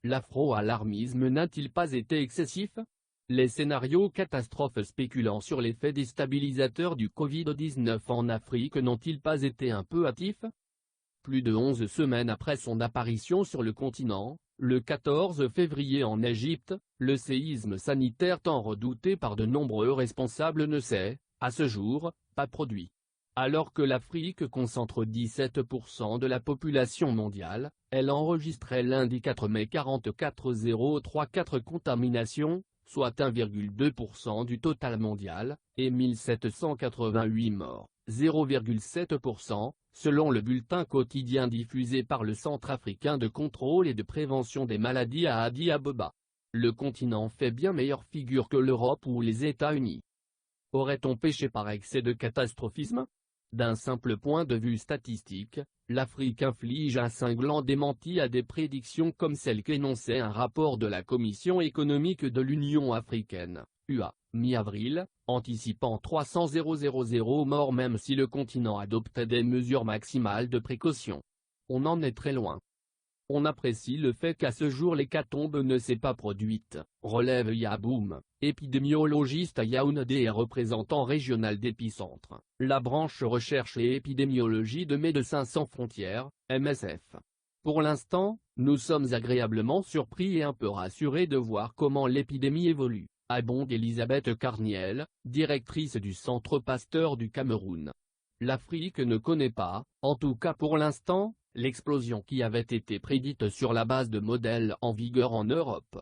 L'afro-alarmisme n'a-t-il pas été excessif? Les scénarios catastrophes spéculant sur l'effet déstabilisateur du Covid-19 en Afrique n'ont-ils pas été un peu hâtifs? Plus de 11 semaines après son apparition sur le continent, le 14 février en Égypte, le séisme sanitaire tant redouté par de nombreux responsables ne s'est, à ce jour, pas produit. Alors que l'Afrique concentre 17% de la population mondiale, elle enregistrait lundi 4 mai 44 034 contaminations, soit 1,2% du total mondial, et 1788 morts, 0,7%, selon le bulletin quotidien diffusé par le Centre africain de contrôle et de prévention des maladies à Addis Abeba. Le continent fait bien meilleure figure que l'Europe ou les États-Unis. Aurait-on péché par excès de catastrophisme? D'un simple point de vue statistique, l'Afrique inflige un cinglant démenti à des prédictions comme celle qu'énonçait un rapport de la Commission économique de l'Union africaine, UA, mi-avril, anticipant 300 000 morts même si le continent adoptait des mesures maximales de précaution. On en est très loin. On apprécie le fait qu'à ce jour l'hécatombe ne s'est pas produite, relève Yaboum, épidémiologiste à Yaoundé et représentant régional d'Épicentre, la branche recherche et épidémiologie de Médecins sans frontières, MSF. Pour l'instant, nous sommes agréablement surpris et un peu rassurés de voir comment l'épidémie évolue, abonde Elisabeth Carniel, directrice du Centre Pasteur du Cameroun. L'Afrique ne connaît pas, en tout cas pour l'instant, l'explosion qui avait été prédite sur la base de modèles en vigueur en Europe.